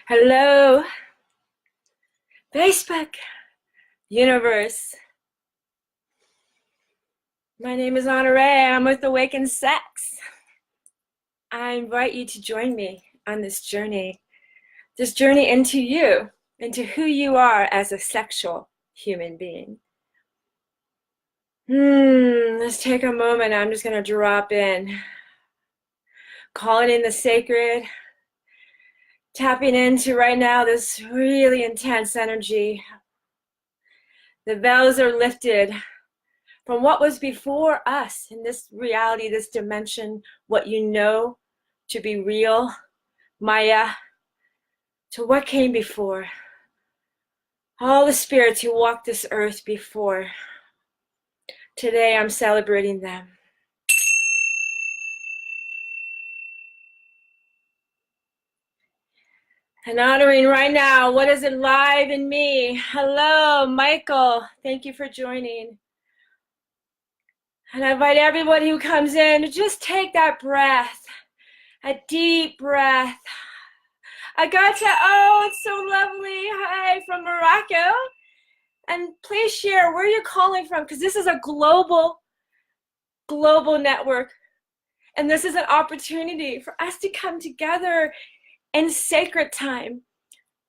Hello, Facebook, universe. My name is OnaRay. I'm with AwakenSex. I invite you to join me on this journey into you, into who you are as a sexual human being. Let's take a moment. I'm just going to drop in, calling in the sacred, tapping into right now this really intense energy. The veils are lifted from what was before us in this reality, this dimension, what you know to be real, Maya, to what came before. All the spirits who walked this earth before. Today I'm celebrating them. And honoring right now what is alive in me. Hello, Michael. Thank you for joining. And I invite everybody who comes in to just take that breath, a deep breath. Oh, it's so lovely. Hi, from Morocco. And please share where you're calling from, because this is a global network. And this is an opportunity for us to come together in sacred time,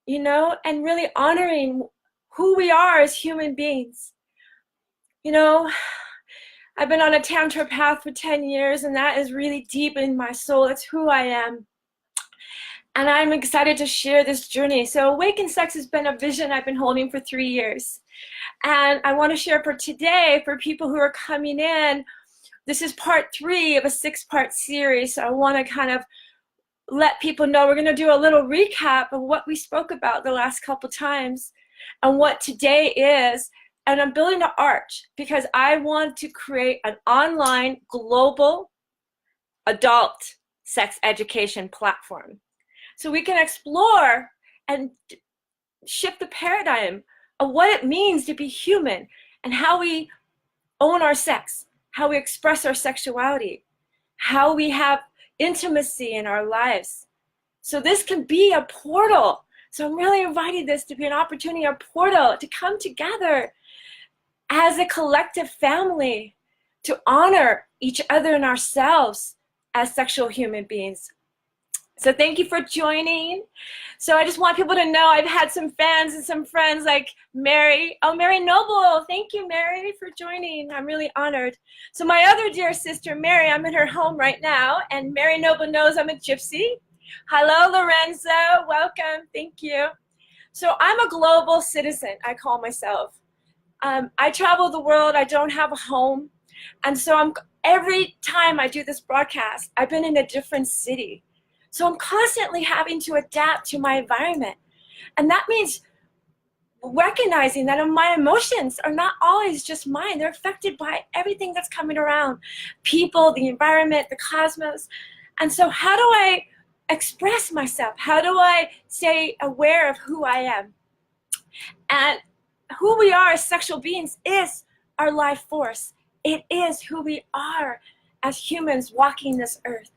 you know, and really honoring who we are as human beings. You know, I've been on a Tantra path for 10 years, and that is really deep in my soul. It's who I am. And I'm excited to share this journey. So AwakenSex has been a vision I've been holding for 3 years. And I want to share for today, for people who are coming in, this is part 3 of a 6-part series. So I want to kind of let people know we're going to do a little recap of what we spoke about the last couple times and what today is. And I'm building an arch because I want to create an online global adult sex education platform. So we can explore and shift the paradigm of what it means to be human and how we own our sex, how we express our sexuality, how we have intimacy in our lives. So this can be a portal. So I'm really inviting this to be an opportunity, a portal to come together as a collective family to honor each other and ourselves as sexual human beings. So thank you for joining. So I just want people to know I've had some fans and some friends like Mary. Oh, Mary Noble. Thank you, Mary, for joining. I'm really honored. So my other dear sister, Mary, I'm in her home right now. And Mary Noble knows I'm a gypsy. Hello, Lorenzo. Welcome. Thank you. So I'm a global citizen, I call myself. I travel the world. I don't have a home. And so every time I do this broadcast, I've been in a different city. So I'm constantly having to adapt to my environment. And that means recognizing that my emotions are not always just mine. They're affected by everything that's coming around. People, the environment, the cosmos. And so how do I express myself? How do I stay aware of who I am? And who we are as sexual beings is our life force. It is who we are as humans walking this earth.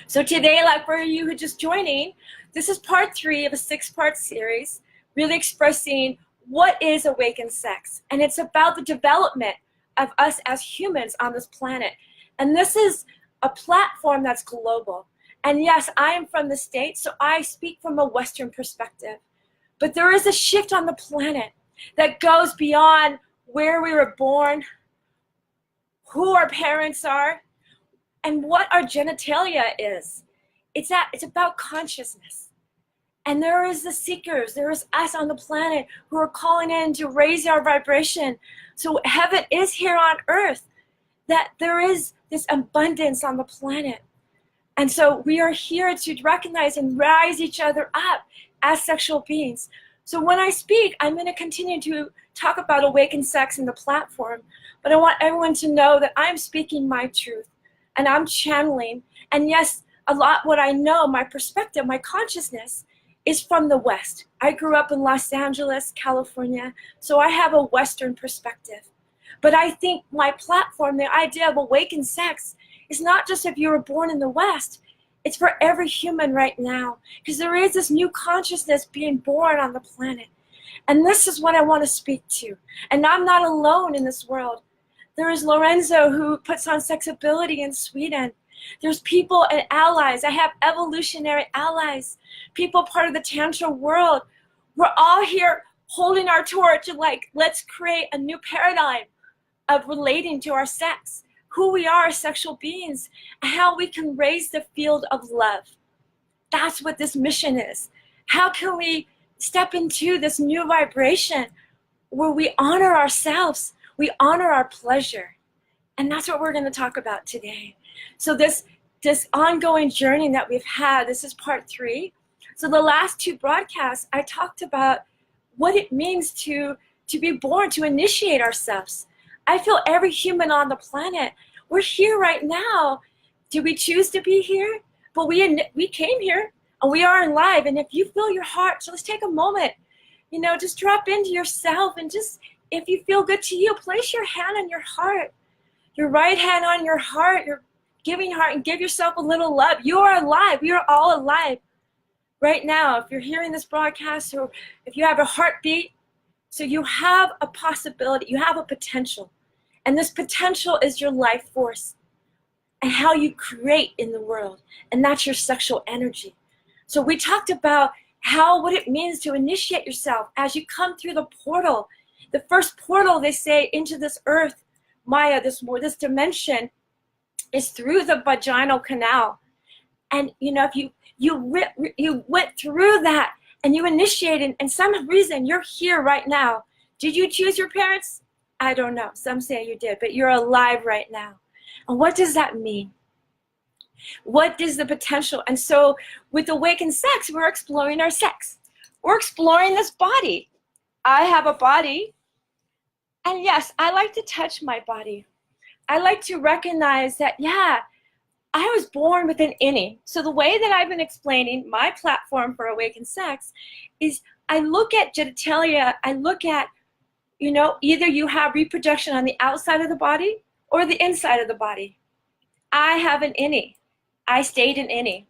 So today, like for you who are just joining, this is part 3 of a 6-part series, really expressing what is AwakenSex. And it's about the development of us as humans on this planet. And this is a platform that's global. And yes, I am from the States, so I speak from a Western perspective. But there is a shift on the planet that goes beyond where we were born, who our parents are, and what our genitalia is. It's about consciousness. And there is the seekers, there is us on the planet who are calling in to raise our vibration. So heaven is here on earth, that there is this abundance on the planet. And so we are here to recognize and rise each other up as sexual beings. So when I speak, I'm going to continue to talk about AwakenSex in the platform, but I want everyone to know that I'm speaking my truth. And I'm channeling, and yes, a lot what I know, my perspective, my consciousness is from the West. I grew up in Los Angeles, California, so I have a Western perspective. But I think my platform, the idea of AwakenSex, is not just if you were born in the West, It's for every human right now, because there is this new consciousness being born on the planet. And this is what I want to speak to. And I'm not alone in this world. There is Lorenzo, who puts on Sexability in Sweden. There's people and allies. I have evolutionary allies, people part of the Tantra world. We're all here holding our torch and like, let's create a new paradigm of relating to our sex, who we are as sexual beings, and how we can raise the field of love. That's what this mission is. How can we step into this new vibration where we honor ourselves, we honor our pleasure? And that's what we're going to talk about today. So this ongoing journey that we've had, this is part 3. So the last 2 broadcasts, I talked about what it means to be born, to initiate ourselves. I feel every human on the planet, we're here right now. Did we choose to be here? But we came here and we are alive. And if you feel your heart, so let's take a moment, just drop into yourself, and just, if you feel good to you, place your hand on your heart, your right hand on your heart, your giving heart, and give yourself a little love. You are alive. We are all alive right now. If you're hearing this broadcast, or if you have a heartbeat, so you have a possibility, you have a potential. And this potential is your life force and how you create in the world. And that's your sexual energy. So we talked about what it means to initiate yourself as you come through the portal. The first portal, they say, into this earth, Maya, this dimension, is through the vaginal canal. And if you went through that and you initiated, and some reason you're here right now. Did you choose your parents? I don't know. Some say you did, but you're alive right now. And what does that mean? What is the potential? And so with AwakenSex, we're exploring our sex. We're exploring this body. I have a body. And yes, I like to touch my body. I like to recognize that, yeah, I was born with an innie. So the way that I've been explaining my platform for AwakenSex is I look at genitalia, I look at, either you have reproduction on the outside of the body or the inside of the body. I have an innie. I stayed an innie.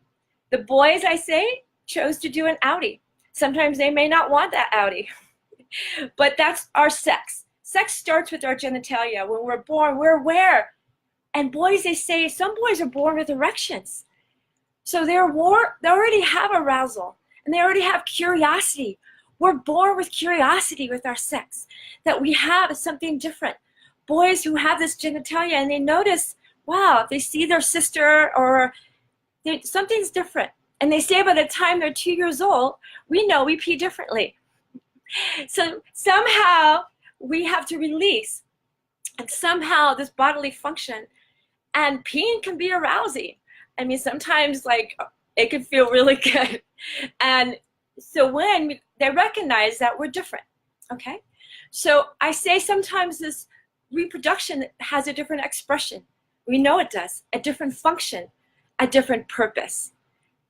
The boys, I say, chose to do an outie. Sometimes they may not want that outie, but that's our sex. Sex starts with our genitalia. When we're born, we're aware. And boys, they say, some boys are born with erections. So they already have arousal, and they already have curiosity. We're born with curiosity with our sex, that we have something different. Boys who have this genitalia, and they notice, wow, they see their sister or something's different. And they say by the time they're 2 years old, we know we pee differently. So somehow we have to release, and somehow this bodily function, and peeing can be arousing. I mean, sometimes it can feel really good. And so when they recognize that we're different, okay? So I say sometimes this reproduction has a different expression. We know it does, a different function, a different purpose.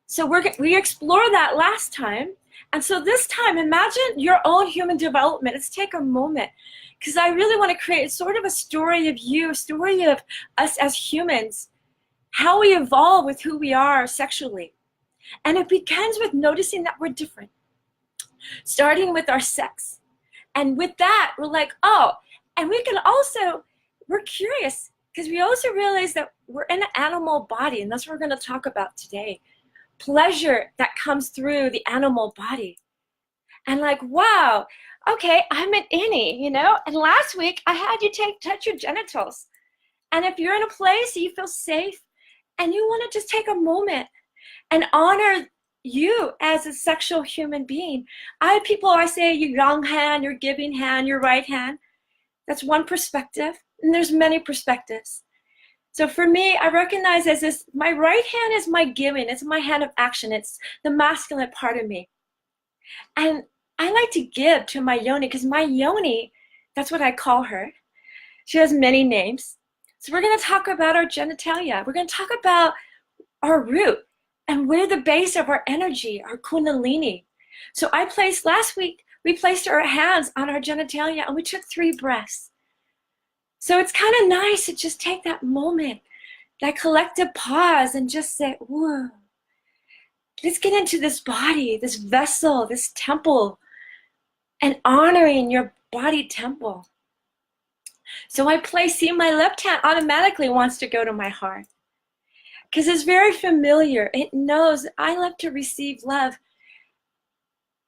So we explored that last time. And so this time, imagine your own human development. Let's take a moment, because I really want to create sort of a story of you, a story of us as humans, how we evolve with who we are sexually. And it begins with noticing that we're different, starting with our sex. And with that, we're like, oh, and we're curious, because we also realize that we're in an animal body, and that's what we're going to talk about today. Pleasure that comes through the animal body. And wow, okay, I'm an innie, and last week I had you touch your genitals. And if you're in a place that you feel safe and you want to just take a moment and honor you as a sexual human being. I say your yang hand, your giving hand, your right hand. That's one perspective, and there's many perspectives. So for me, I recognize as this, my right hand is my giving, it's my hand of action, it's the masculine part of me. And I like to give to my yoni, because my yoni, that's what I call her. She has many names. So we're going to talk about our genitalia. We're going to talk about our root, and we're the base of our energy, our kundalini. So last week, we placed our hands on our genitalia, and we took 3 breaths. So it's kind of nice to just take that moment, that collective pause, and just say, whoa, let's get into this body, this vessel, this temple, and honoring your body temple. So I see my left hand automatically wants to go to my heart because it's very familiar. It knows I love to receive love.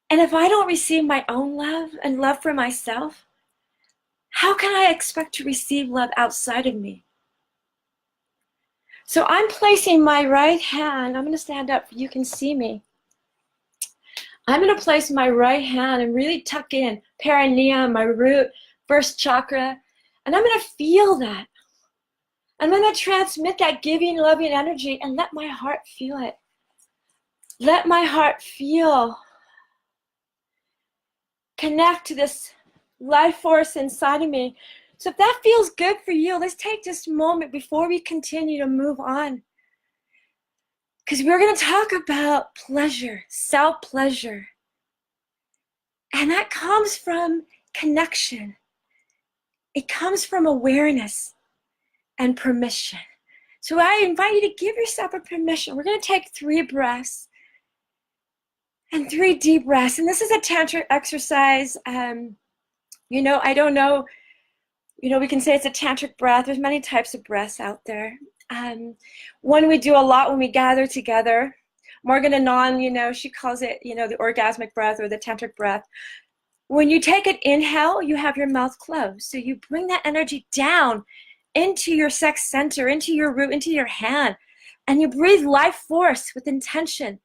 And if I don't receive my own love and love for myself, how can I expect to receive love outside of me? So I'm placing my right hand. I'm going to stand up so you can see me. I'm going to place my right hand and really tuck in perineum, my root, first chakra. And I'm going to feel that. I'm going to transmit that giving, loving energy and let my heart feel it. Let my heart feel. Connect to this life force inside of me. So if that feels good for you, let's take just a moment before we continue to move on. Because we're going to talk about pleasure, self-pleasure. And that comes from connection. It comes from awareness and permission. So I invite you to give yourself a permission. We're going to take 3 breaths and 3 deep breaths. And this is a tantric exercise. I don't know. We can say it's a tantric breath. There's many types of breaths out there. One we do a lot when we gather together. Morgan Anand, she calls it, the orgasmic breath or the tantric breath. When you take an inhale, you have your mouth closed. So you bring that energy down into your sex center, into your root, into your hand. And you breathe life force with intention,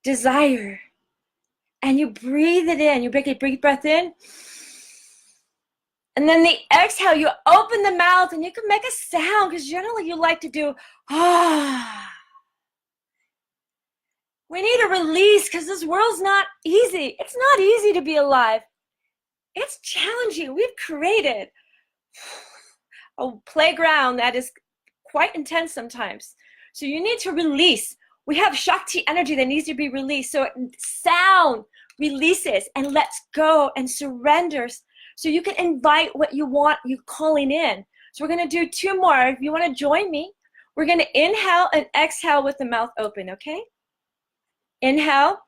desire. And you breathe it in. You take a deep breath in. And then the exhale, you open the mouth and you can make a sound because generally you like to do, ah. We need a release because this world's not easy. It's not easy to be alive. It's challenging. We've created a playground that is quite intense sometimes. So you need to release. We have Shakti energy that needs to be released. So sound releases and lets go and surrenders. So you can invite what you want, you calling in. So we're going to do 2 more. If you want to join me, we're going to inhale and exhale with the mouth open, okay? Inhale.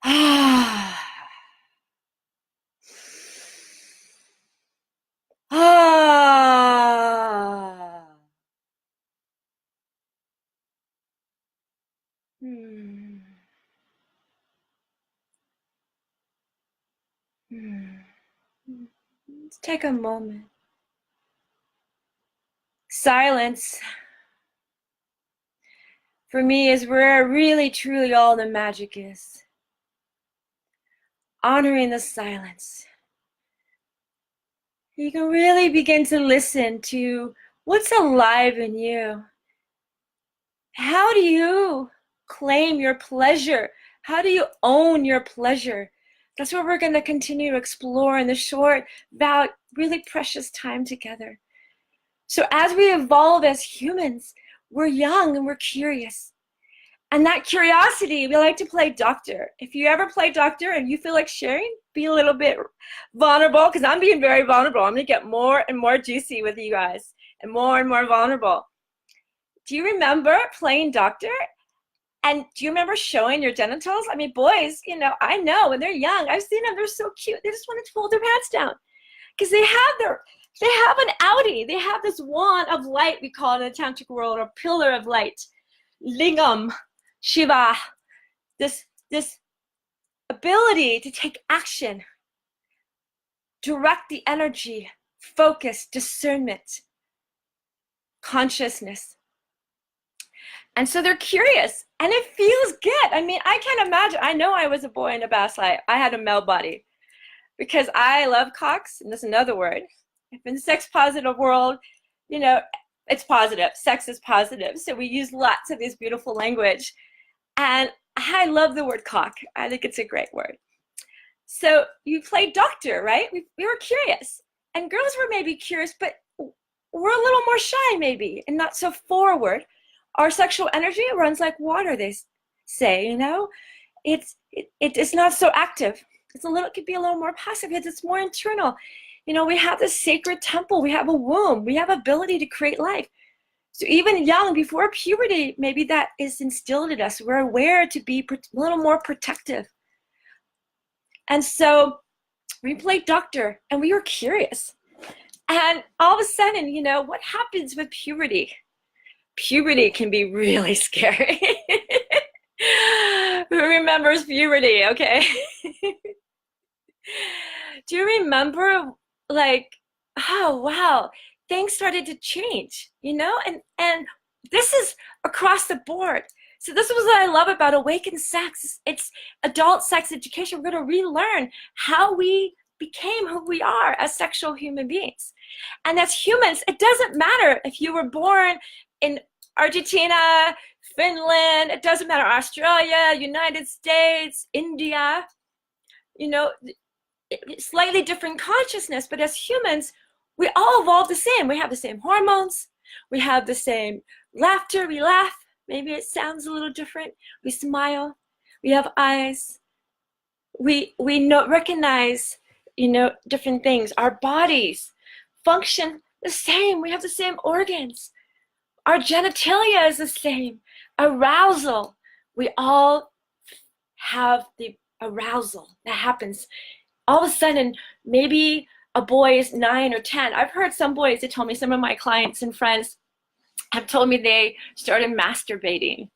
Ah. Ah. Let's take a moment. Silence, for me, is where really, truly all the magic is. Honoring the silence. You can really begin to listen to what's alive in you. How do you claim your pleasure? How do you own your pleasure? That's what we're going to continue to explore in the short, about really precious time together. So as we evolve as humans, we're young and we're curious. And that curiosity, we like to play doctor. If you ever play doctor and you feel like sharing, be a little bit vulnerable, because I'm being very vulnerable. I'm going to get more and more juicy with you guys and more vulnerable. Do you remember playing doctor? And do you remember showing your genitals? I mean, boys, I know when they're young, I've seen them, they're so cute. They just want to pull their pants down because they have an outie. They have this wand of light, we call it in the tantric world, or pillar of light, lingam, Shiva, this ability to take action, direct the energy, focus, discernment, consciousness. And so they're curious, and it feels good. I mean, I can't imagine. I know I was a boy in a past life. I had a male body because I love cocks, and that's another word. If in the sex positive world, it's positive. Sex is positive. So we use lots of this beautiful language. And I love the word cock. I think it's a great word. So you played doctor, right? We were curious. And girls were maybe curious, but we're a little more shy maybe and not so forward. Our sexual energy runs like water, they say, It's not so active. It could be a little more passive because it's more internal. We have this sacred temple. We have a womb. We have ability to create life. So even young, before puberty, maybe that is instilled in us. We're aware to be a little more protective. And so we played doctor and we were curious. And all of a sudden, you know, what happens with puberty? Puberty can be really scary. Who remembers puberty, okay? Do you remember, like, oh, wow, things started to change, you know? And this is across the board. So this was what I love about AwakenSex. It's adult sex education. We're going to relearn how we became who we are as sexual human beings. And as humans, it doesn't matter if you were born in Argentina, Finland, it doesn't matter, Australia, United States, India, you know, slightly different consciousness, but as humans, we all evolve the same. We have the same hormones, we have the same laughter, we laugh, maybe it sounds a little different, we smile, we have eyes, we recognize, you know, different things. Our bodies function the same, we have the same organs, our genitalia is the same, arousal, we all have the arousal that happens. All of a sudden, maybe a boy is 9 or 10. I've heard some boys, they told me, some of my clients and friends have told me they started masturbating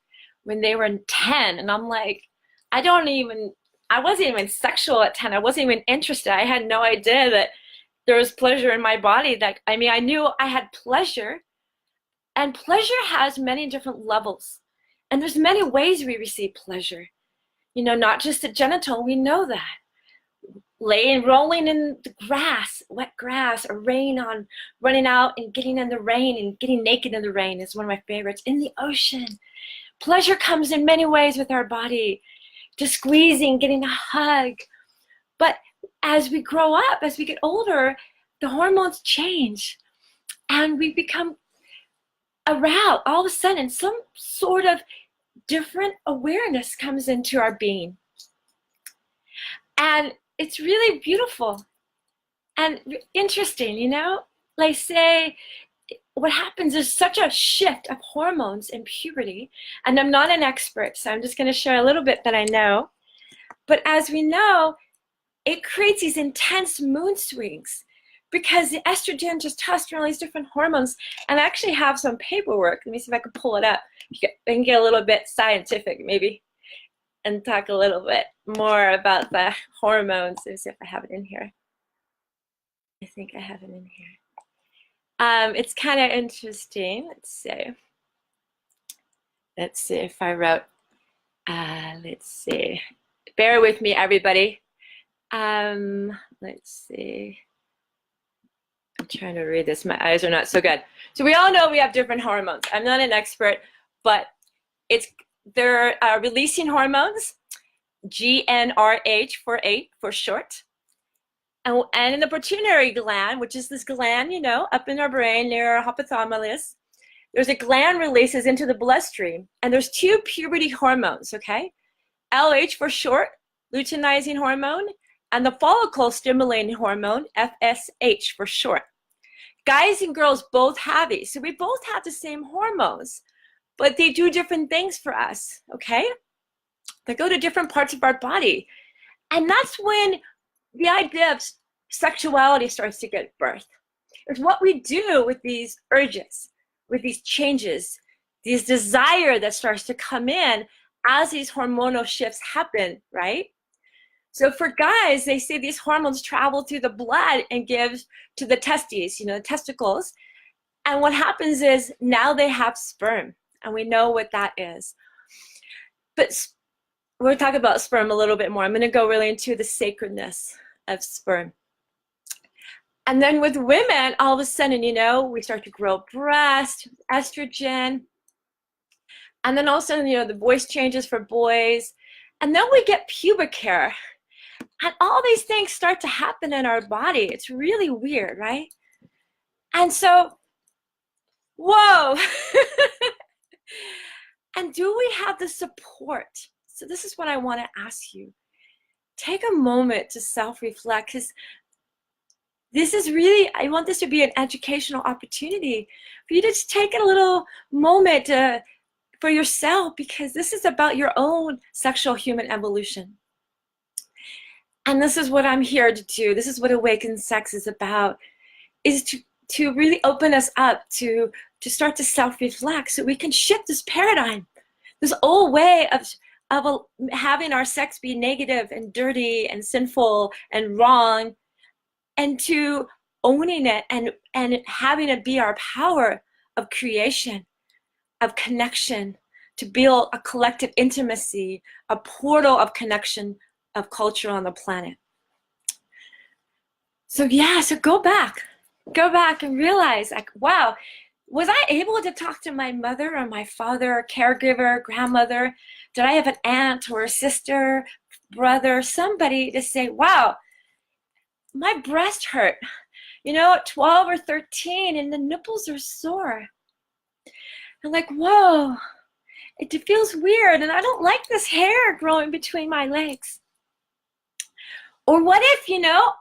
when they were 10. And I'm like, I wasn't even sexual at 10. I wasn't even interested. I had no idea that there was pleasure in my body. I knew I had pleasure, and pleasure has many different levels. And there's many ways we receive pleasure. You know, not just the genital, we know that. Rolling in the grass, wet grass, or rain on, running out and getting in the rain and getting naked in the rain is one of my favorites. In the ocean, pleasure comes in many ways with our body, to squeezing, getting a hug. But as we grow up, as we get older, the hormones change and we become aroused. All of a sudden, some sort of different awareness comes into our being. And it's really beautiful and interesting, you know? Like, say, what happens is such a shift of hormones in puberty, and I'm not an expert, so I'm just going to share a little bit that I know. But as we know, it creates these intense mood swings because the estrogen, testosterone, all these different hormones, and I actually have some paperwork. Let me see if I can pull it up. I can get a little bit scientific, maybe, and talk a little bit more about the hormones. Let me see if I have it in here. I think I have it in here. It's kind of interesting. Let's see if I wrote, let's see. Bear with me, everybody. Let's see. I'm trying to read this. My eyes are not so good. So we all know we have different hormones. I'm not an expert, but they're releasing hormones, GnRH for short. And in the pituitary gland, which is this gland, you know, up in our brain near our hypothalamus, there's a gland releases into the bloodstream, and there's 2 puberty hormones, okay? LH for short, luteinizing hormone, and the follicle stimulating hormone, FSH for short. Guys and girls both have these, so we both have the same hormones, but they do different things for us, okay? They go to different parts of our body. And that's when the idea of sexuality starts to get birth. It's what we do with these urges, with these changes, these desire that starts to come in as these hormonal shifts happen, right? So for guys, they say these hormones travel through the blood and gives to the testes, you know, the testicles. And what happens is now they have sperm, and we know what that is. But we'll talk about sperm a little bit more. I'm going to go really into the sacredness of sperm. And then with women, all of a sudden, you know, we start to grow breast, estrogen. And then all of a sudden, you know, the voice changes for boys. And then we get pubic hair. And all these things start to happen in our body. It's really weird, right? And so, whoa. And do we have the support? So this is what I want to ask you. Take a moment to self-reflect, because this is really, I want this to be an educational opportunity for you to just take a little moment for yourself, because this is about your own sexual human evolution. And this is what I'm here to do. This is what AwakenSex is about, is to really open us up to start to self-reflect so we can shift this paradigm, this old way of having our sex be negative and dirty and sinful and wrong, and to owning it and having it be our power of creation, of connection, to build a collective intimacy, a portal of connection of culture on the planet. So yeah, so go back and realize, like, wow, was I able to talk to my mother or my father, caregiver, grandmother? Did I have an aunt or a sister, brother, somebody to say, wow, my breast hurt, at 12 or 13, and the nipples are sore. I'm like, whoa, it feels weird, and I don't like this hair growing between my legs. Or what if,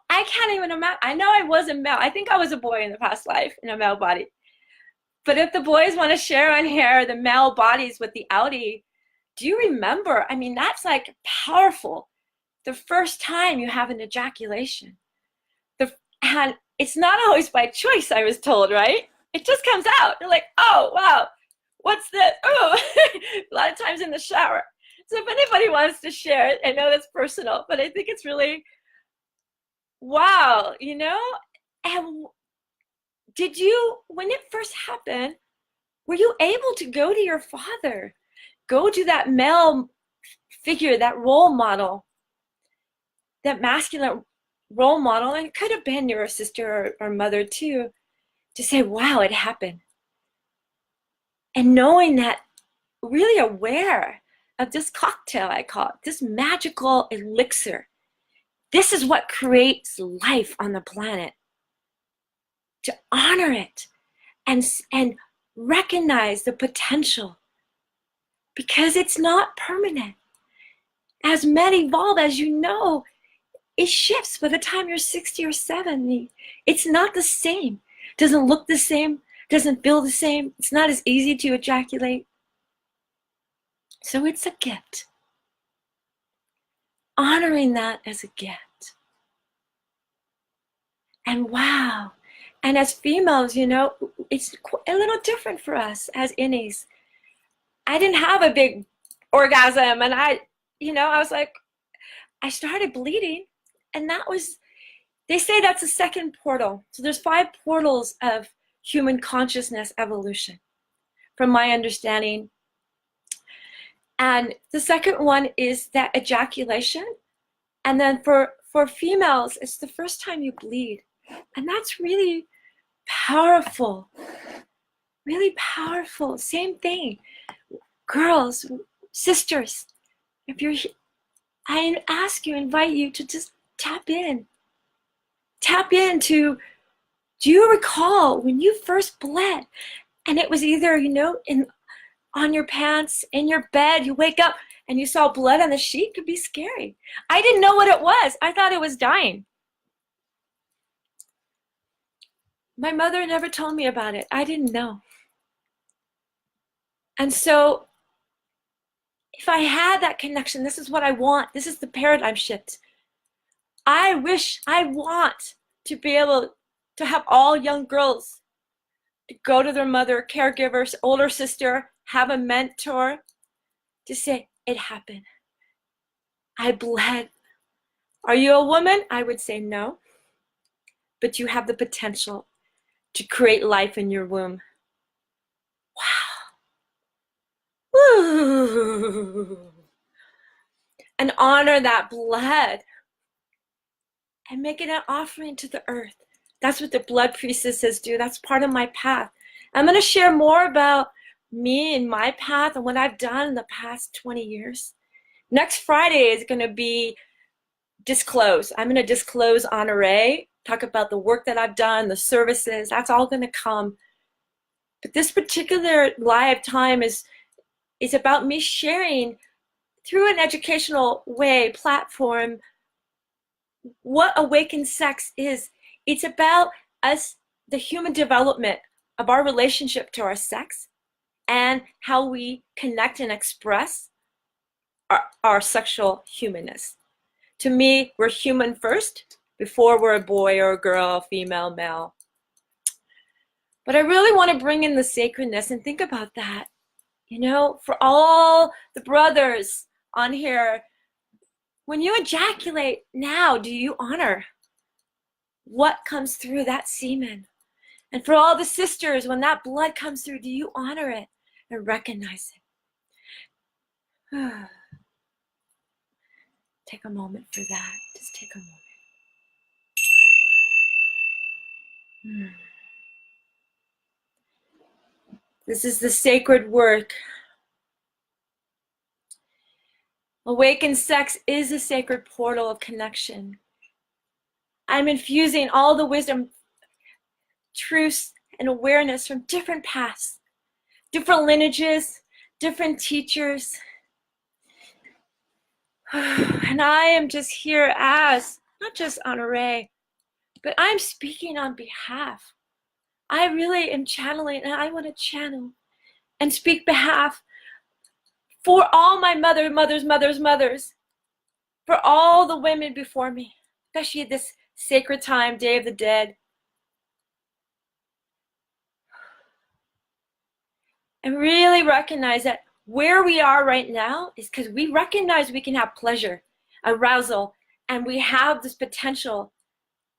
I can't even imagine, I know I was a male, I think I was a boy in the past life in a male body. But if the boys want to share on hair, the male bodies with the outie, do you remember? I mean, that's like powerful. The first time you have an ejaculation. And it's not always by choice, I was told, right? It just comes out. You're like, oh, wow, what's this? Oh, a lot of times in the shower. So if anybody wants to share it, I know that's personal, but I think it's really, wow, And did you, when it first happened, were you able to go to your father, go to that male figure, that role model, that masculine role model, and it could have been your sister or mother too, to say, wow, it happened. And knowing that, really aware of this cocktail, I call it, this magical elixir. This is what creates life on the planet. To honor it and recognize the potential, because it's not permanent. As men evolve, as you know, it shifts by the time you're 60 or 70. It's not the same. Doesn't look the same, doesn't feel the same. It's not as easy to ejaculate. So it's a gift. Honoring that as a gift. And wow. And as females, it's a little different for us as innies. I didn't have a big orgasm, and I was like, I started bleeding, and they say that's a second portal. So there's 5 portals of human consciousness evolution, from my understanding. And the second one is that ejaculation. And then for females, it's the first time you bleed. And that's really powerful. Really powerful. Same thing. Girls, sisters, I invite you to just tap in. Tap into, do you recall when you first bled? And it was either, on your pants, in your bed, you wake up and you saw blood on the sheet. It could be scary. I didn't know what it was. I thought it was dying. My mother never told me about it. I didn't know. And so if I had that connection, this is what I want. This is the paradigm shift. I want to be able to have all young girls to go to their mother, caregivers, older sister, have a mentor to say, it happened. I bled. Are you a woman? I would say no. But you have the potential to create life in your womb. Wow. Woo. And honor that blood and make it an offering to the earth. That's what the blood priestesses do. That's part of my path. I'm going to share more about me and my path and what I've done in the past 20 years. Next Friday is going to be disclose. I'm going to disclose OnaRay, talk about the work that I've done, the services. That's all going to come. But this particular live time is about me sharing through an educational way, platform, what AwakenSex is. It's about us, the human development of our relationship to our sex and how we connect and express our sexual humanness. To me, we're human first before we're a boy or a girl, female, male. But I really want to bring in the sacredness and think about that. You know, for all the brothers on here, when you ejaculate now, do you honor what comes through that semen? And for all the sisters, when that blood comes through, do you honor it and recognize it? Take a moment for that. Just take a moment. This is the sacred work. AwakenSex is a sacred portal of connection. I'm infusing all the wisdom, truths, and awareness from different paths, different lineages, different teachers. And I am just here as, not just OnaRay, but I'm speaking on behalf. I really am channeling, and I want to channel and speak behalf for all my mothers, for all the women before me, especially at this sacred time, Day of the Dead. And really recognize that where we are right now is because we recognize we can have pleasure, arousal, and we have this potential.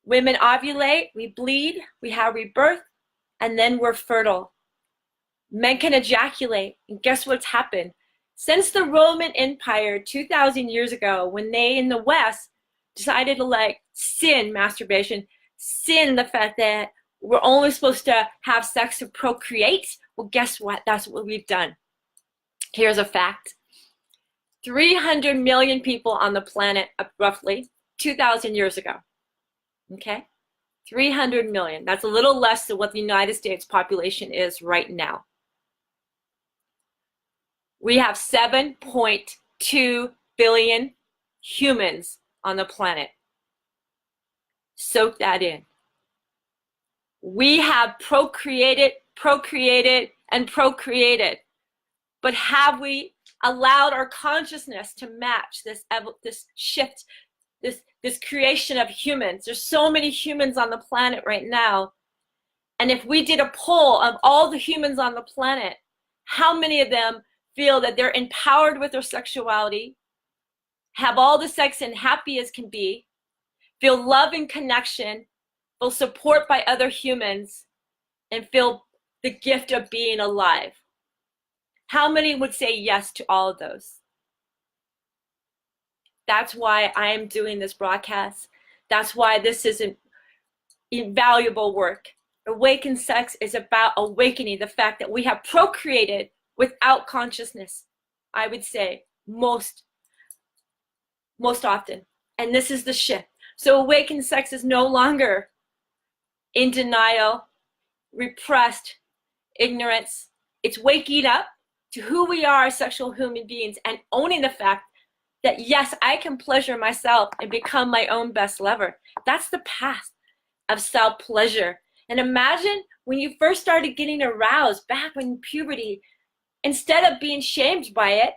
Women ovulate, we bleed, we have rebirth, and then we're fertile. Men can ejaculate, and guess what's happened? Since the Roman Empire 2,000 years ago, when they in the West decided to like sin masturbation, sin the fact that we're only supposed to have sex to procreate, well, guess what? That's what we've done. Here's a fact. 300 million people on the planet, roughly 2,000 years ago. Okay? 300 million. That's a little less than what the United States population is right now. We have 7.2 billion humans on the planet. Soak that in. We have procreated, and procreated. But have we allowed our consciousness to match this shift, this creation of humans? There's so many humans on the planet right now. And if we did a poll of all the humans on the planet, how many of them feel that they're empowered with their sexuality, have all the sex and happy as can be, feel love and connection, feel support by other humans, and feel the gift of being alive? How many would say yes to all of those? That's why I am doing this broadcast. That's why this is an invaluable work. AwakenSex is about awakening the fact that we have procreated without consciousness, I would say, most often. And this is the shift. So AwakenSex is no longer in denial, repressed, ignorance. It's waking up to who we are as sexual human beings and owning the fact that, yes, I can pleasure myself and become my own best lover. That's the path of self-pleasure. And imagine when you first started getting aroused back when puberty, instead of being shamed by it,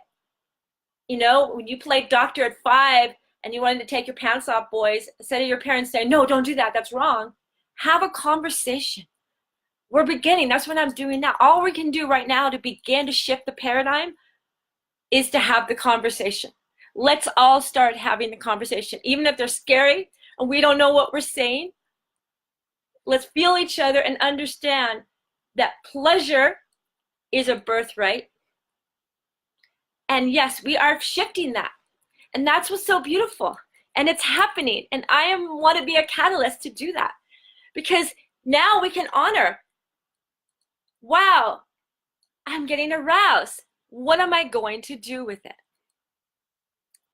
you know, when you played doctor at 5 and you wanted to take your pants off, boys, instead of your parents saying, no, don't do that, that's wrong, have a conversation. We're beginning. That's what I'm doing now. All we can do right now to begin to shift the paradigm is to have the conversation. Let's all start having the conversation. Even if they're scary and we don't know what we're saying, let's feel each other and understand that pleasure is a birthright. And yes, we are shifting that. And that's what's so beautiful. And it's happening. And I want to be a catalyst to do that. Because now we can honor, wow, I'm getting aroused. What am I going to do with it?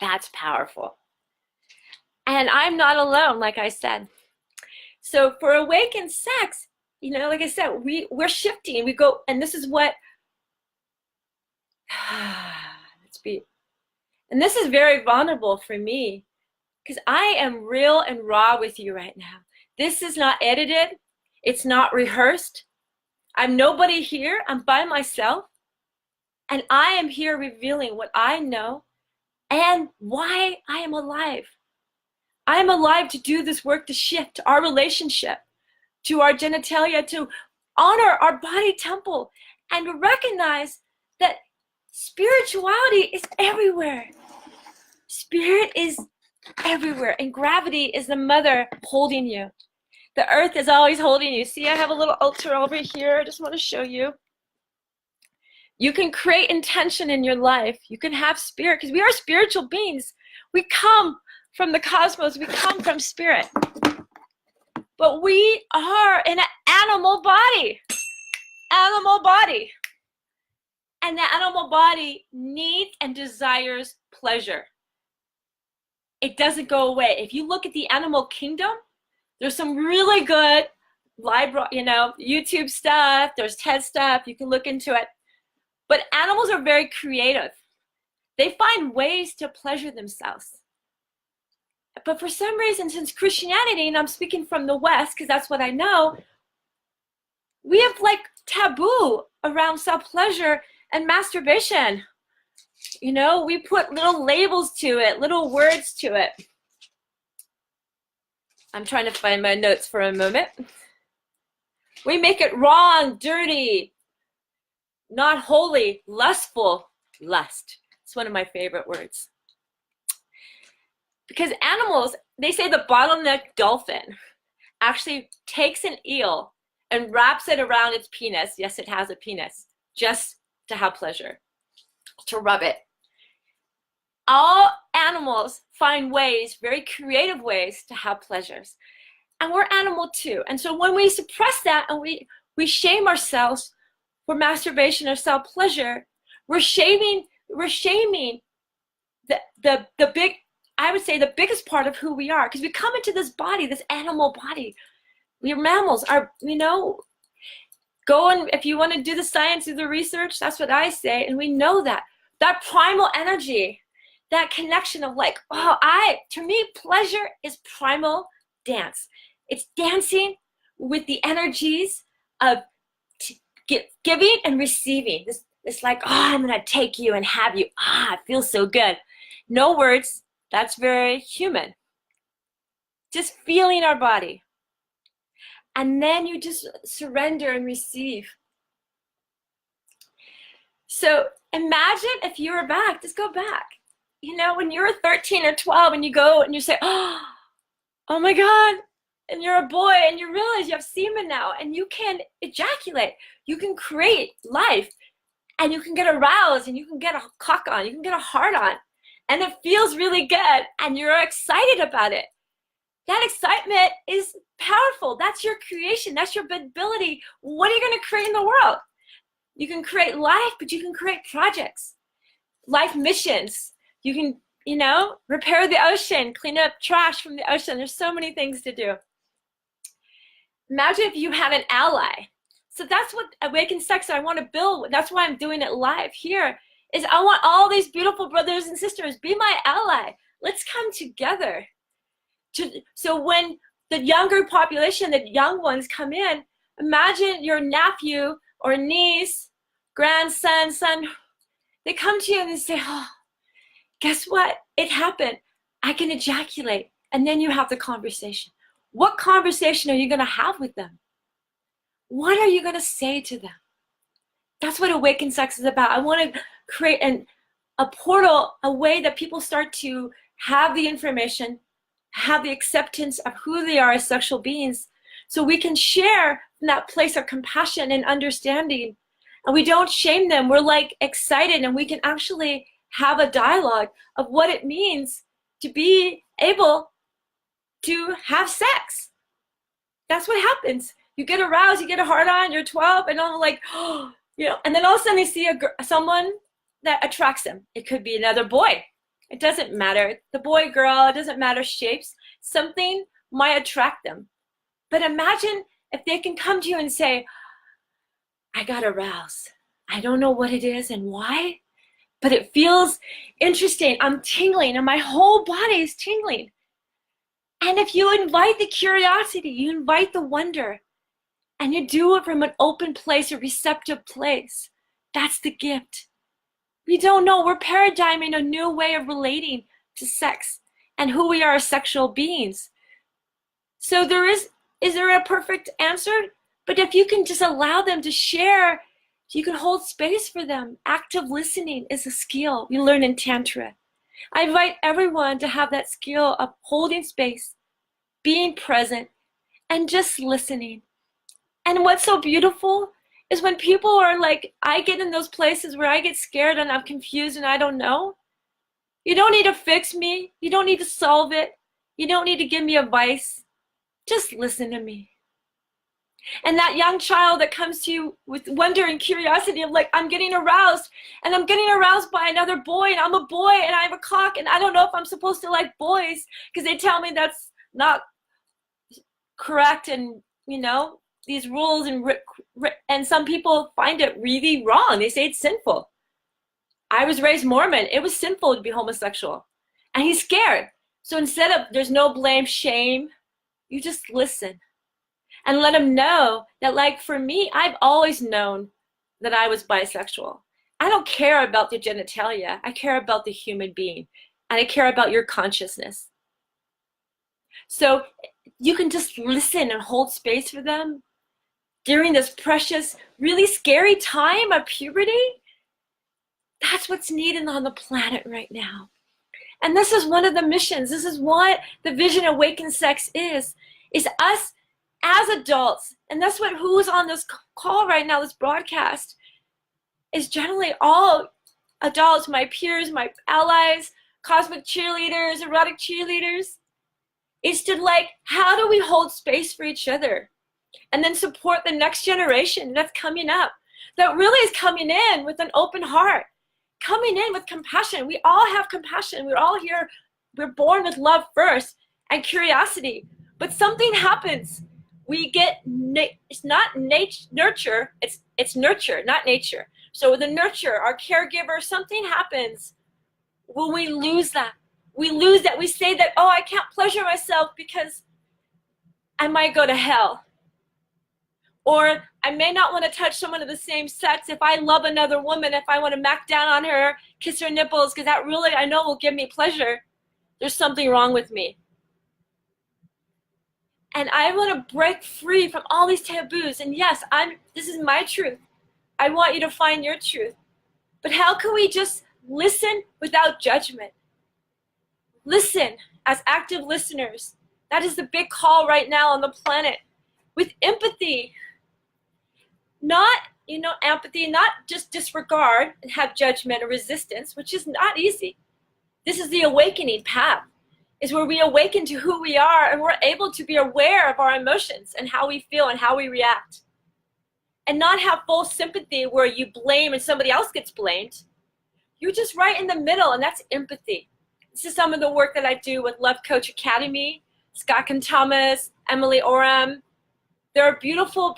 That's powerful. And I'm not alone, like I said. So for AwakenSex, you know, like I said, we're shifting. We go, and this is what, let's be, and this is very vulnerable for me because I am real and raw with you right now. This is not edited. It's not rehearsed. I'm nobody here. I'm by myself. And I am here revealing what I know and why I am alive. I am alive to do this work, to shift our relationship, to our genitalia, to honor our body temple, and to recognize that spirituality is everywhere. Spirit is everywhere, and gravity is the mother holding you. The earth is always holding you. See, I have a little altar over here. I just want to show you. You can create intention in your life. You can have spirit, because we are spiritual beings. We come from the cosmos. We come from spirit. But we are in an animal body. Animal body. And the animal body needs and desires pleasure. It doesn't go away. If you look at the animal kingdom, there's some really good library, YouTube stuff. There's TED stuff. You can look into it. But animals are very creative. They find ways to pleasure themselves. But for some reason, since Christianity, and I'm speaking from the West because that's what I know, we have like taboo around self-pleasure and masturbation. We put little labels to it, little words to it. I'm trying to find my notes for a moment. We make it wrong, dirty, not holy, lustful, lust. It's one of my favorite words. Because animals, they say the bottleneck dolphin actually takes an eel and wraps it around its penis. Yes, it has a penis, just to have pleasure, to rub it. All animals find ways, very creative ways, to have pleasures. And we're animal too. And so when we suppress that and we shame ourselves for masturbation or self-pleasure, we're shaming the big, I would say, the biggest part of who we are, because we come into this body, this animal body. We're mammals. Go and, if you want to do the science, do the research, that's what I say. And we know that primal energy, that connection of like, to me, pleasure is primal dance. It's dancing with the energies of giving and receiving. It's like, I'm going to take you and have you. It feels so good. No words. That's very human. Just feeling our body. And then you just surrender and receive. So imagine if you were back, just go back. When you're 13 or 12 and you go and you say, oh my God, and you're a boy and you realize you have semen now and you can ejaculate, you can create life, and you can get aroused and you can get a cock on, you can get a heart on, and it feels really good and you're excited about it. That excitement is powerful. That's your creation. That's your ability. What are you going to create in the world? You can create life, but you can create projects, life missions. You can, repair the ocean, clean up trash from the ocean. There's so many things to do. Imagine if you had an ally. So that's what AwakenSex I want to build. That's why I'm doing it live here, is I want all these beautiful brothers and sisters, be my ally. Let's come together. So when the younger population, the young ones come in, imagine your nephew or niece, grandson, son, they come to you and they say, guess what? It happened. I can ejaculate. And then you have the conversation. What conversation are you going to have with them? What are you going to say to them? That's what AwakenSex is about. I want to create a portal, a way that people start to have the information, have the acceptance of who they are as sexual beings, so we can share from that place of compassion and understanding. And we don't shame them. We're like excited, and we can actually have a dialogue of what it means to be able to have sex. That's what happens. You get aroused, you get a hard on, you're 12, and I'm like, and then all of a sudden they see someone that attracts them. It could be another boy. It doesn't matter. The boy, girl, it doesn't matter shapes. Something might attract them. But imagine if they can come to you and say, I got aroused. I don't know what it is and why, but it feels interesting. I'm tingling and my whole body is tingling. And if you invite the curiosity, you invite the wonder, and you do it from an open place, a receptive place, that's the gift. We don't know. We're paradigming a new way of relating to sex and who we are as sexual beings. So is there a perfect answer? But if you can just allow them to share, you can hold space for them. Active listening is a skill we learn in Tantra. I invite everyone to have that skill of holding space, being present, and just listening. And what's so beautiful is when people are like, I get in those places where I get scared and I'm confused and I don't know. You don't need to fix me. You don't need to solve it. You don't need to give me advice. Just listen to me. And that young child that comes to you with wonder and curiosity of like, I'm getting aroused and I'm getting aroused by another boy and I'm a boy and I have a cock and I don't know if I'm supposed to like boys because they tell me that's not correct, and you know, these rules, and some people find it really wrong. They say it's sinful. I was raised Mormon. It was sinful to be homosexual. And he's scared. So instead of, there's no blame, shame, you just listen and let him know that, like, for me, I've always known that I was bisexual. I don't care about the genitalia. I care about the human being. And I care about your consciousness. So you can just listen and hold space for them during this precious, really scary time of puberty. That's what's needed on the planet right now. And this is one of the missions. This is what the vision of AwakenSex is us as adults. And that's what who's on this call right now, this broadcast, is generally all adults, my peers, my allies, cosmic cheerleaders, erotic cheerleaders. Is to like, how do we hold space for each other? And then support the next generation that's coming up, that really is coming in with an open heart, coming in with compassion. We all have compassion. We're all here. We're born with love first and curiosity. But something happens. We get, it's not nurture, it's nurture, not nature. So the nurture, our caregiver, something happens when we lose that. We lose that. We say that, oh, I can't pleasure myself because I might go to hell. Or I may not want to touch someone of the same sex if I love another woman, if I want to mac down on her, kiss her nipples, because that really I know will give me pleasure. There's something wrong with me. And I want to break free from all these taboos. And yes, this is my truth. I want you to find your truth. But how can we just listen without judgment? Listen as active listeners. That is the big call right now on the planet. With empathy. Not, empathy, not just disregard and have judgment or resistance, which is not easy. This is the awakening path, is where we awaken to who we are and we're able to be aware of our emotions and how we feel and how we react. And not have full sympathy where you blame and somebody else gets blamed. You're just right in the middle, and that's empathy. This is some of the work that I do with Love Coach Academy, Scott and Thomas, Emily Oram. There are beautiful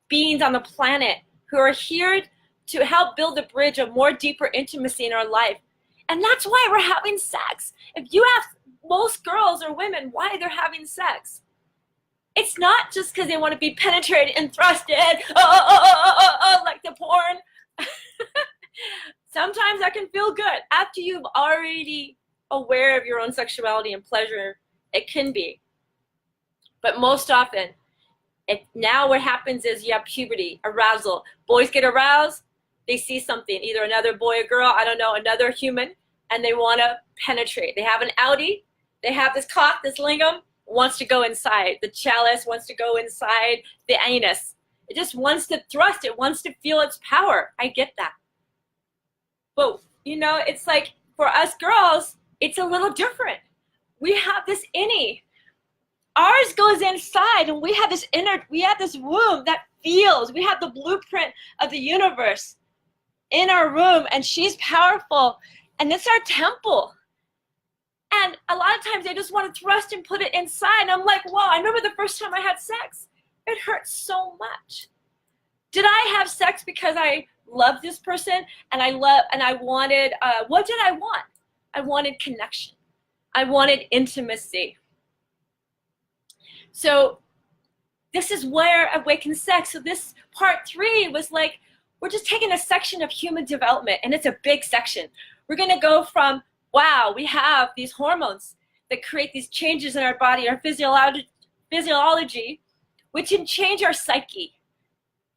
beings on the planet who are here to help build a bridge of more deeper intimacy in our life. And that's why we're having sex. If you ask most girls or women why they're having sex, it's not just because they want to be penetrated and thrusted, like the porn. Sometimes that can feel good. After you've already aware of your own sexuality and pleasure, it can be. But most often, now what happens is you have puberty, arousal. Boys get aroused, they see something, either another boy or girl, I don't know, another human, and they want to penetrate. They have an outie, they have this cock, this lingam, wants to go inside. The chalice wants to go inside the anus. It just wants to thrust, it wants to feel its power. I get that. But, it's like, for us girls, it's a little different. We have this innie. Ours goes inside, and we have this womb that feels. We have the blueprint of the universe in our womb, and she's powerful, and it's our temple. And a lot of times they just want to thrust and put it inside. And I'm like, wow, I remember the first time I had sex. It hurt so much. Did I have sex because I loved this person and I wanted, what did I want? I wanted connection. I wanted intimacy. So this is where AwakenSex, so this part 3 was like, we're just taking a section of human development, and it's a big section. We're gonna go from, wow, we have these hormones that create these changes in our body, our physiology, which can change our psyche.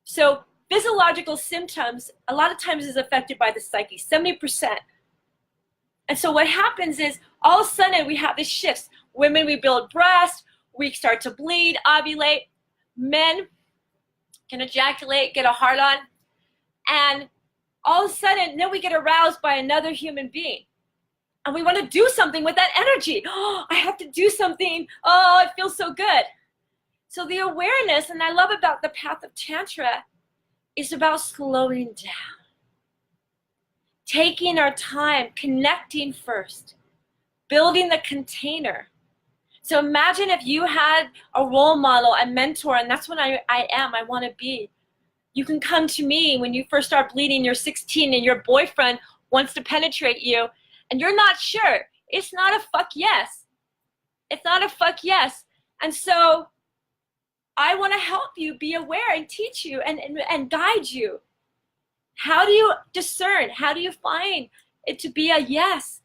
So physiological symptoms, a lot of times is affected by the psyche, 70%. And so what happens is, all of a sudden we have these shifts. Women, we build breasts, we start to bleed, ovulate. Men can ejaculate, get a heart on, and all of a sudden, then we get aroused by another human being. And we want to do something with that energy. Oh, I have to do something. Oh, it feels so good. So the awareness, and I love about the path of Tantra, is about slowing down. Taking our time, connecting first, building the container. So imagine if you had a role model, a mentor, and that's what I want to be. You can come to me when you first start bleeding, you're 16 and your boyfriend wants to penetrate you and you're not sure. It's not a fuck yes. It's not a fuck yes. And so I want to help you be aware and teach you and guide you. How do you discern? How do you find it to be a yes?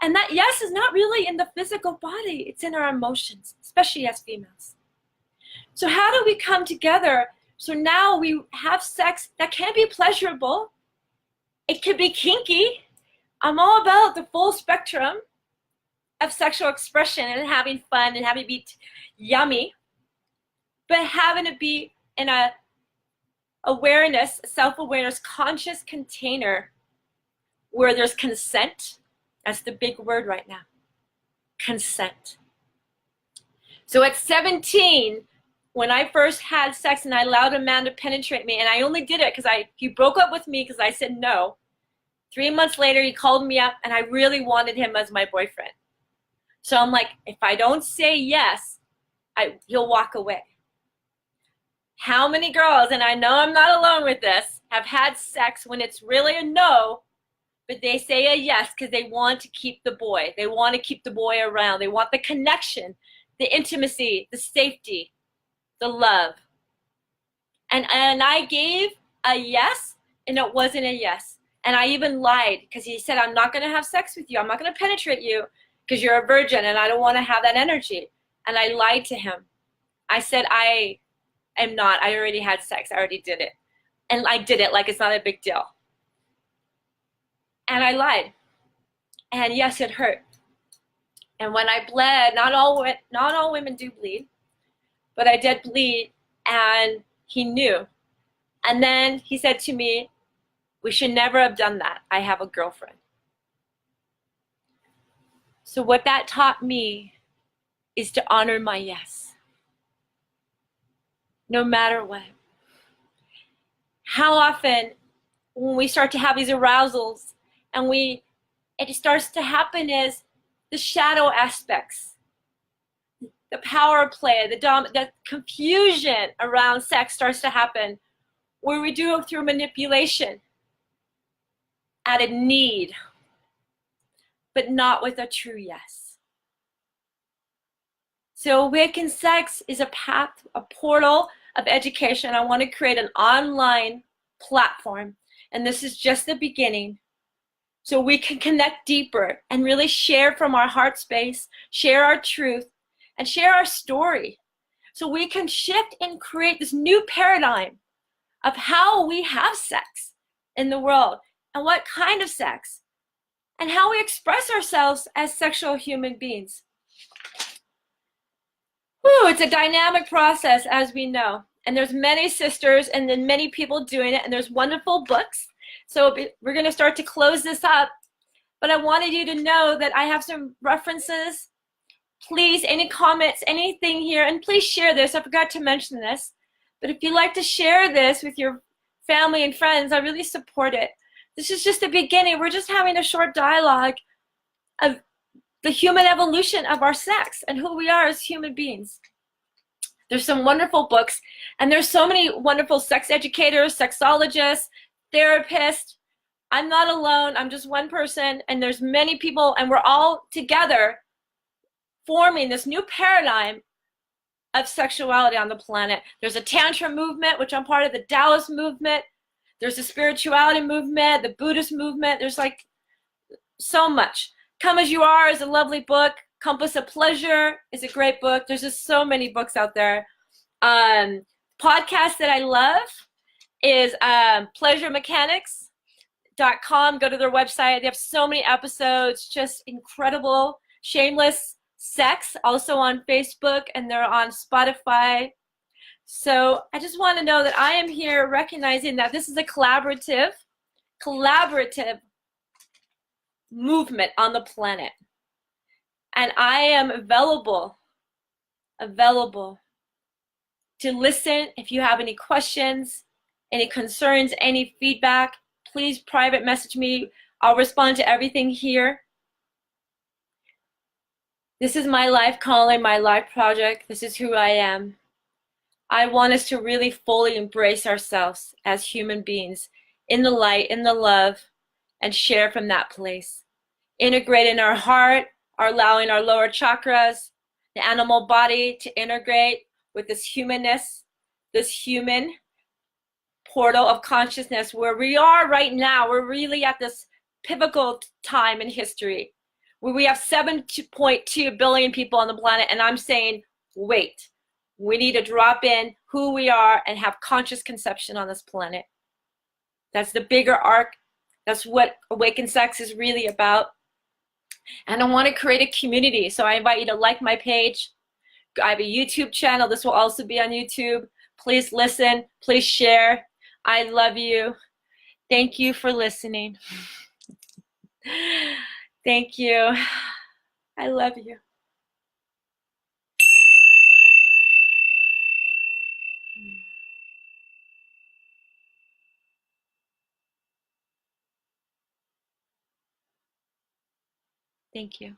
And that yes is not really in the physical body. It's in our emotions, especially as females. So how do we come together? So now we have sex that can be pleasurable. It can be kinky. I'm all about the full spectrum of sexual expression and having fun and having it be yummy, but having it be in a awareness, self-awareness, conscious container where there's consent. That's the big word right now. Consent. So at 17, when I first had sex and I allowed a man to penetrate me, and I only did it because he broke up with me because I said no. 3 months later, he called me up and I really wanted him as my boyfriend. So I'm like, if I don't say yes, he'll walk away. How many girls, and I know I'm not alone with this, have had sex when it's really a no, but they say a yes because they want to keep the boy. They want to keep the boy around. They want the connection, the intimacy, the safety, the love. And I gave a yes, and it wasn't a yes. And I even lied because he said, I'm not going to have sex with you. I'm not going to penetrate you because you're a virgin and I don't want to have that energy. And I lied to him. I said, I am not. I already had sex. I already did it. And I did it like it's not a big deal. And I lied. And yes, it hurt. And when I bled, not all women do bleed, but I did bleed, and he knew. And then he said to me, we should never have done that. I have a girlfriend. So what that taught me is to honor my yes. No matter what. How often when we start to have these arousals and it starts to happen is the shadow aspects, the power play, the confusion around sex starts to happen where we do it through manipulation, out of need, but not with a true yes. So AwakenSex is a path, a portal of education. I want to create an online platform, and this is just the beginning. So we can connect deeper and really share from our heart space, share our truth, and share our story. So we can shift and create this new paradigm of how we have sex in the world and what kind of sex and how we express ourselves as sexual human beings. Whew, it's a dynamic process, as we know. And there's many sisters and then many people doing it, and there's wonderful books. So we're going to start to close this up. But I wanted you to know that I have some references. Please, any comments, anything here, and please share this. I forgot to mention this. But if you'd like to share this with your family and friends, I really support it. This is just the beginning. We're just having a short dialogue of the human evolution of our sex and who we are as human beings. There's some wonderful books, and there's so many wonderful sex educators, sexologists, therapists. I'm not alone. I'm just one person, and there's many people, and we're all together forming this new paradigm of sexuality on the planet. There's a Tantra movement, which I'm part of, the Taoist movement. There's the spirituality movement, the Buddhist movement. There's like so much. Come As You Are is a lovely book. Compass of Pleasure is a great book. There's just so many books out there. Podcast that I love is pleasuremechanics.com. Go to their website. They have so many episodes, just incredible. Shameless Sex, also on Facebook, and they're on Spotify. So I just want to know that I am here recognizing that this is a collaborative movement on the planet. And I am available to listen. If you have any questions, any concerns, any feedback, please private message me. I'll respond to everything here. This is my life calling, my life project. This is who I am. I want us to really fully embrace ourselves as human beings in the light, in the love, and share from that place. Integrate in our heart, allowing our lower chakras, the animal body to integrate with this humanness, this human portal of consciousness where we are right now. We're really at this pivotal time in history where we have 7.2 billion people on the planet, and I'm saying, wait, we need to drop in who we are and have conscious conception on this planet. That's the bigger arc. That's what AwakenSex is really about. And I want to create a community, so I invite you to like my page. I have a YouTube channel. This will also be on YouTube. Please listen. Please share. I love you. Thank you for listening. Thank you. I love you. Thank you.